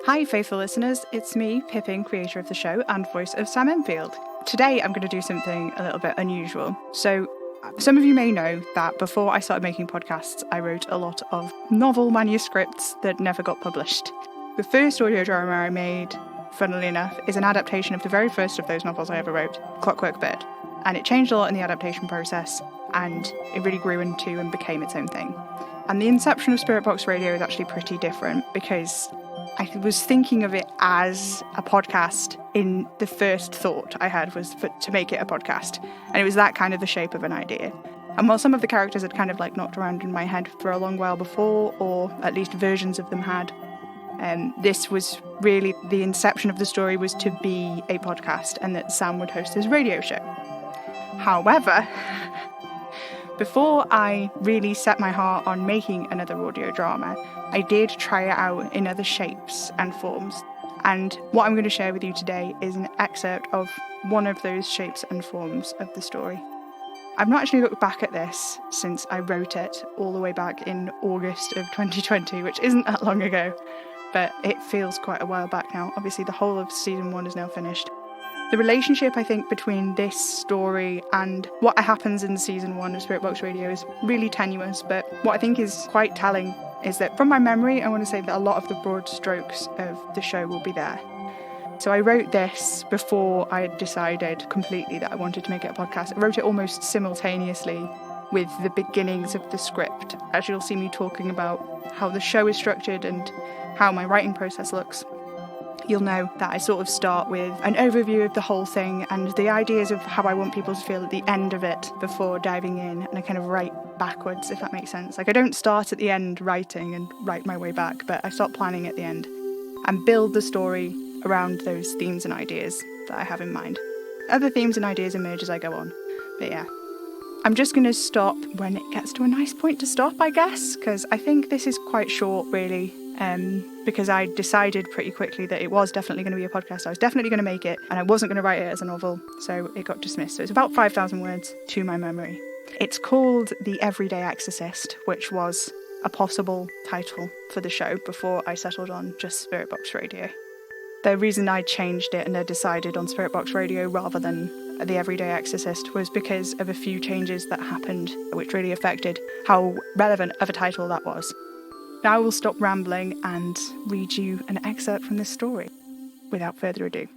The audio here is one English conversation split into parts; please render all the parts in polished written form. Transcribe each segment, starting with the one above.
Hi faithful listeners, it's me, Pippin, creator of the show and voice of Sam Enfield. Today I'm going to do something a little bit unusual. So, some of you may know that before I started making podcasts, I wrote a lot of novel manuscripts that never got published. The first audio drama I made, funnily enough, is an adaptation of the very first of those novels I ever wrote, Clockwork Bird. And it changed a lot in the adaptation process, and it really grew into and became its own thing. And the inception of Spirit Box Radio is actually pretty different because I was thinking of it as a podcast in the first thought I had was to make it a podcast. And it was that kind of the shape of an idea. And while some of the characters had kind of like knocked around in my head for a long while before, or at least versions of them had, this was really the inception of the story was to be a podcast and that Sam would host his radio show. However, before I really set my heart on making another audio drama, I did try it out in other shapes and forms. And what I'm going to share with you today is an excerpt of one of those shapes and forms of the story. I've not actually looked back at this since I wrote it all the way back in August of 2020, which isn't that long ago, but it feels quite a while back now. Obviously, the whole of season 1 is now finished. The relationship, I think, between this story and what happens in season 1 of Spirit Box Radio is really tenuous, but what I think is quite telling is that from my memory, I want to say that a lot of the broad strokes of the show will be there. So I wrote this before I had decided completely that I wanted to make it a podcast. I wrote it almost simultaneously with the beginnings of the script, as you'll see me talking about how the show is structured and how my writing process looks. You'll know that I sort of start with an overview of the whole thing and the ideas of how I want people to feel at the end of it before diving in, and I kind of write backwards, if that makes sense. Like, I don't start at the end writing and write my way back, but I start planning at the end and build the story around those themes and ideas that I have in mind. Other themes and ideas emerge as I go on, but yeah. I'm just going to stop when it gets to a nice point to stop, I guess, because I think this is quite short, really. Because I decided pretty quickly that it was definitely going to be a podcast. I was definitely going to make it, and I wasn't going to write it as a novel, so it got dismissed. So it's about 5,000 words to my memory. It's called The Everyday Exorcist, which was a possible title for the show before I settled on just Spirit Box Radio. The reason I changed it and I decided on Spirit Box Radio rather than The Everyday Exorcist was because of a few changes that happened, which really affected how relevant of a title that was. Now I will stop rambling and read you an excerpt from this story, without further ado.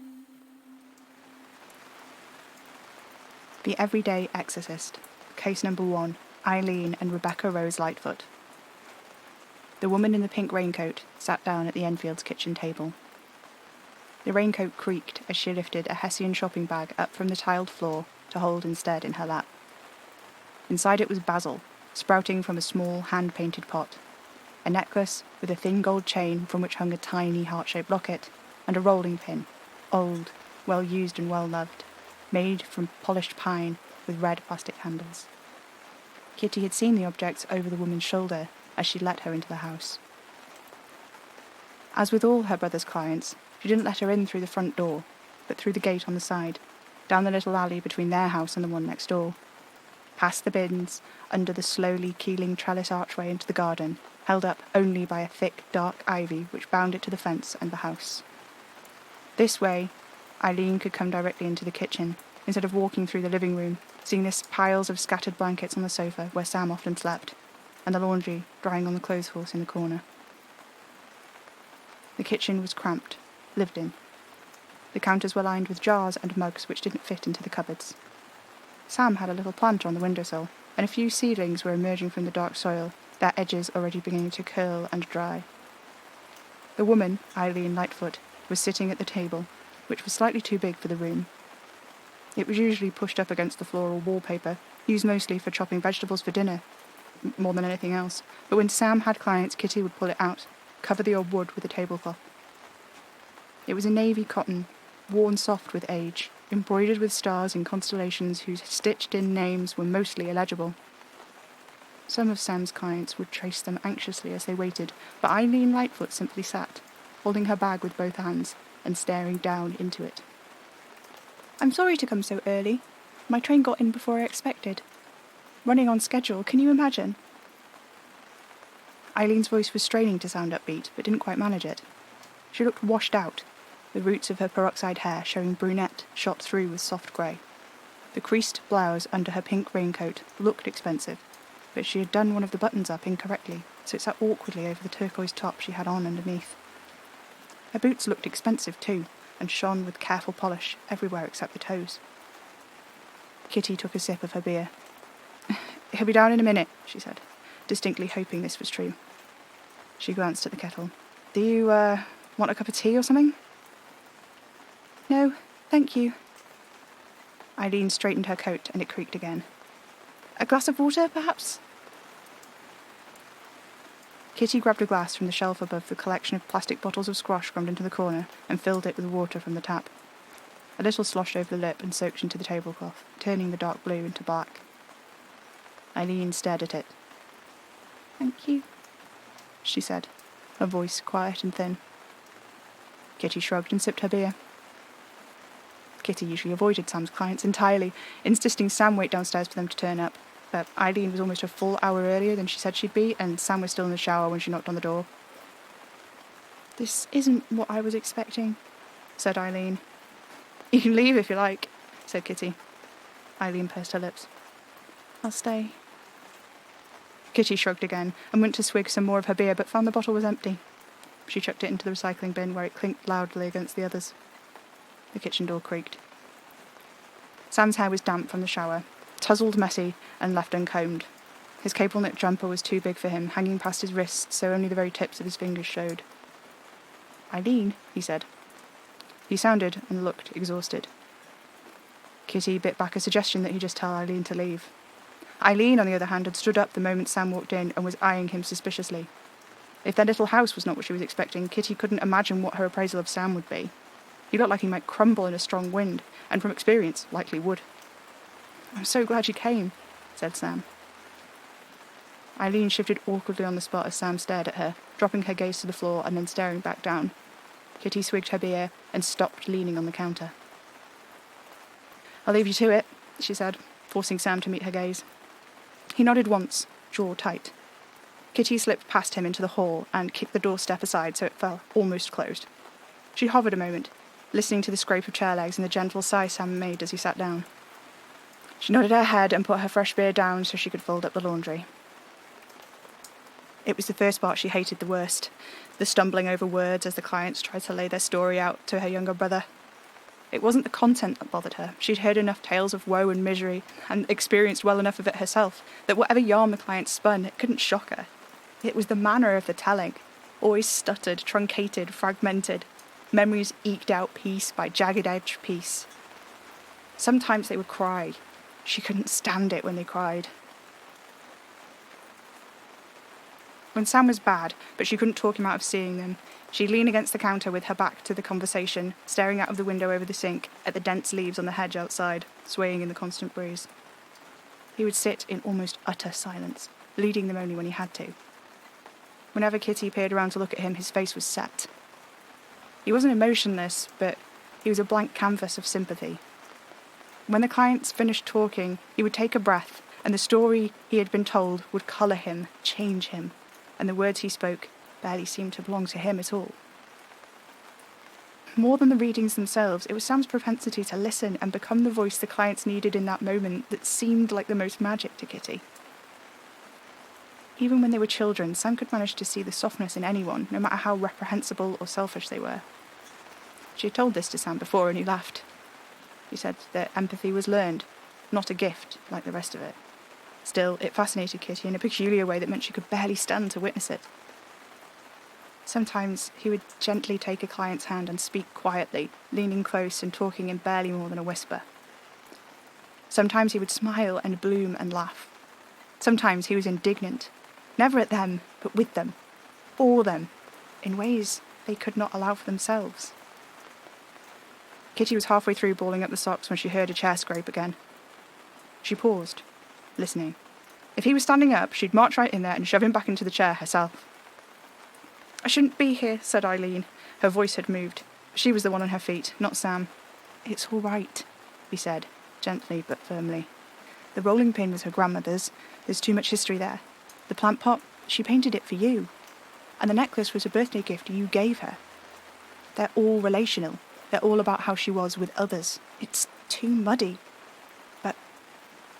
The Everyday Exorcist, Case Number 1, Eileen and Rebecca Rose Lightfoot. The woman in the pink raincoat sat down at the Enfields' kitchen table. The raincoat creaked as she lifted a Hessian shopping bag up from the tiled floor to hold instead in her lap. Inside it was basil, sprouting from a small hand-painted pot. A necklace with a thin gold chain from which hung a tiny heart-shaped locket, and a rolling pin, old, well-used and well-loved, made from polished pine with red plastic handles. Kitty had seen the objects over the woman's shoulder as she let her into the house. As with all her brother's clients, she didn't let her in through the front door, but through the gate on the side, down the little alley between their house and the one next door, past the bins, under the slowly keeling trellis archway into the garden, held up only by a thick, dark ivy which bound it to the fence and the house. This way, Eileen could come directly into the kitchen, instead of walking through the living room, seeing the piles of scattered blankets on the sofa where Sam often slept, and the laundry drying on the clothes horse in the corner. The kitchen was cramped, lived in. The counters were lined with jars and mugs which didn't fit into the cupboards. Sam had a little plant on the windowsill, and a few seedlings were emerging from the dark soil, their edges already beginning to curl and dry. The woman, Eileen Lightfoot, was sitting at the table, which was slightly too big for the room. It was usually pushed up against the floral wallpaper, used mostly for chopping vegetables for dinner, more than anything else, but when Sam had clients, Kitty would pull it out, cover the old wood with a tablecloth. It was a navy cotton, worn soft with age, embroidered with stars and constellations whose stitched-in names were mostly illegible. Some of Sam's clients would trace them anxiously as they waited, but Eileen Lightfoot simply sat, holding her bag with both hands and staring down into it. "I'm sorry to come so early. My train got in before I expected. Running on schedule, can you imagine?" Eileen's voice was straining to sound upbeat, but didn't quite manage it. She looked washed out, the roots of her peroxide hair showing brunette shot through with soft grey. The creased blouse under her pink raincoat looked expensive, but she had done one of the buttons up incorrectly, so it sat awkwardly over the turquoise top she had on underneath. Her boots looked expensive too, and shone with careful polish everywhere except the toes. Kitty took a sip of her beer. "He'll be down in a minute," she said, distinctly hoping this was true. She glanced at the kettle. "Do you, want a cup of tea or something?" "No, thank you." Eileen straightened her coat and it creaked again. "A glass of water, perhaps?" Kitty grabbed a glass from the shelf above the collection of plastic bottles of squash crammed into the corner and filled it with water from the tap. A little sloshed over the lip and soaked into the tablecloth, turning the dark blue into black. Eileen stared at it. "Thank you," she said, her voice quiet and thin. Kitty shrugged and sipped her beer. Kitty usually avoided Sam's clients entirely, insisting Sam wait downstairs for them to turn up. But Eileen was almost a full hour earlier than she said she'd be, and Sam was still in the shower when she knocked on the door. "This isn't what I was expecting," said Eileen. "You can leave if you like," said Kitty. Eileen pursed her lips. "I'll stay." Kitty shrugged again and went to swig some more of her beer, but found the bottle was empty. She chucked it into the recycling bin, where it clinked loudly against the others. The kitchen door creaked. Sam's hair was damp from the shower, tousled, messy, and left uncombed. His cable-knit jumper was too big for him, hanging past his wrists, so only the very tips of his fingers showed. "Eileen," he said. He sounded and looked exhausted. Kitty bit back a suggestion that he just tell Eileen to leave. Eileen, on the other hand, had stood up the moment Sam walked in and was eyeing him suspiciously. If their little house was not what she was expecting, Kitty couldn't imagine what her appraisal of Sam would be. He looked like he might crumble in a strong wind, and from experience, likely would. "I'm so glad you came," said Sam. Eileen shifted awkwardly on the spot as Sam stared at her, dropping her gaze to the floor and then staring back down. Kitty swigged her beer and stopped leaning on the counter. "I'll leave you to it," she said, forcing Sam to meet her gaze. He nodded once, jaw tight. Kitty slipped past him into the hall and kicked the doorstep aside so it fell almost closed. She hovered a moment, listening to the scrape of chair legs and the gentle sigh Sam made as he sat down. She nodded her head and put her fresh beer down so she could fold up the laundry. It was the first part she hated the worst, the stumbling over words as the clients tried to lay their story out to her younger brother. It wasn't the content that bothered her. She'd heard enough tales of woe and misery and experienced well enough of it herself that whatever yarn the client spun, it couldn't shock her. It was the manner of the telling, always stuttered, truncated, fragmented, memories eked out piece by jagged edge piece. Sometimes they would cry. She couldn't stand it when they cried. When Sam was bad, but she couldn't talk him out of seeing them, she'd lean against the counter with her back to the conversation, staring out of the window over the sink at the dense leaves on the hedge outside, swaying in the constant breeze. He would sit in almost utter silence, leading them only when he had to. Whenever Kitty peered around to look at him, his face was set. He wasn't emotionless, but he was a blank canvas of sympathy. When the clients finished talking, he would take a breath, and the story he had been told would colour him, change him, and the words he spoke barely seemed to belong to him at all. More than the readings themselves, it was Sam's propensity to listen and become the voice the clients needed in that moment that seemed like the most magic to Kitty. Even when they were children, Sam could manage to see the softness in anyone, no matter how reprehensible or selfish they were. She had told this to Sam before and he laughed. He said that empathy was learned, not a gift like the rest of it. Still, it fascinated Kitty in a peculiar way that meant she could barely stand to witness it. Sometimes he would gently take a client's hand and speak quietly, leaning close and talking in barely more than a whisper. Sometimes he would smile and bloom and laugh. Sometimes he was indignant, never at them, but with them, for them, in ways they could not allow for themselves. Kitty was halfway through balling up the socks when she heard a chair scrape again. She paused, listening. If he was standing up, she'd march right in there and shove him back into the chair herself. "I shouldn't be here," said Eileen. Her voice had moved. She was the one on her feet, not Sam. "It's all right," he said, gently but firmly. "The rolling pin was her grandmother's. There's too much history there. The plant pot, she painted it for you. And the necklace was a birthday gift you gave her. they're all relational. They're all about how she was with others. It's too muddy. But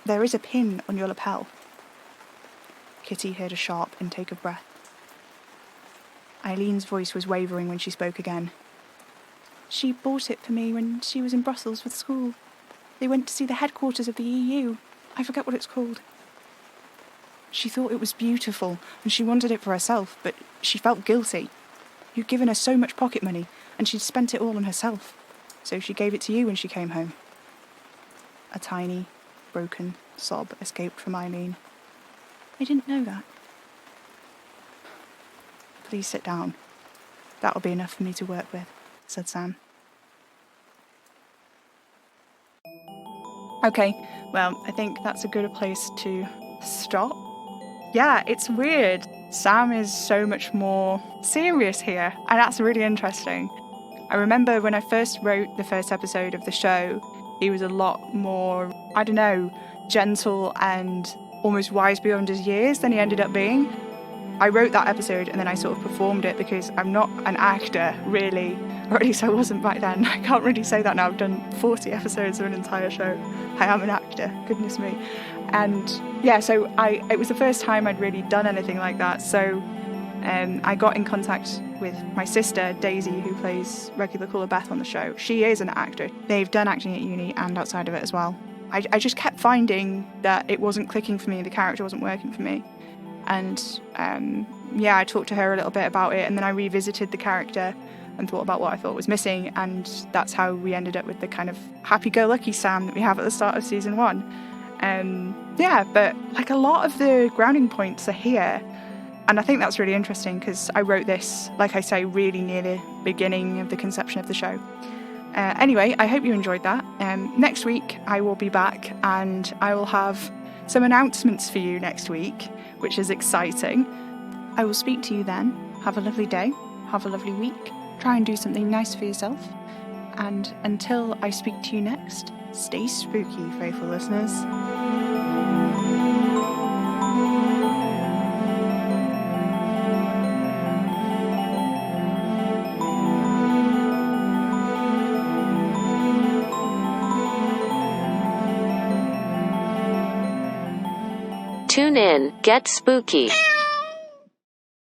there is a pin on your lapel. Kitty heard a sharp intake of breath. Eileen's voice was wavering when she spoke again. She bought it for me when she was in Brussels with school. They went to see the headquarters of the EU. I forget what it's called. She thought it was beautiful, and she wanted it for herself, but she felt guilty. You'd given her so much pocket money, and she'd spent it all on herself. So she gave it to you when she came home. A tiny, broken sob escaped from Eileen. I didn't know that. Please sit down. That'll be enough for me to work with, said Sam. Okay, well, I think that's a good place to stop. Yeah, it's weird. Sam is so much more serious here, and that's really interesting. I remember when I first wrote the first episode of the show, he was a lot more, gentle and almost wise beyond his years than he ended up being. I wrote that episode and then I sort of performed it because I'm not an actor, really, or at least I wasn't back then. I can't really say that now. I've done 40 episodes of an entire show. I am an actor, goodness me. And yeah, so it was the first time I'd really done anything like that. So I got in contact with my sister, Daisy, who plays regular caller Beth on the show. She is an actor. They've done acting at uni and outside of it as well. I just kept finding that it wasn't clicking for me, the character wasn't working for me. And I talked to her a little bit about it, and then I revisited the character and thought about what I thought was missing, and that's how we ended up with the kind of happy-go-lucky Sam that we have at the start of season 1. But like a lot of the grounding points are here, and I think that's really interesting because I wrote this, like I say, really near the beginning of the conception of the show. Anyway, I hope you enjoyed that. Next week I will be back and I will have some announcements for you next week, which is exciting. I will speak to you then. Have a lovely day. Have a lovely week. Try and do something nice for yourself. And until I speak to you next, stay spooky, faithful listeners. Tune in, get spooky.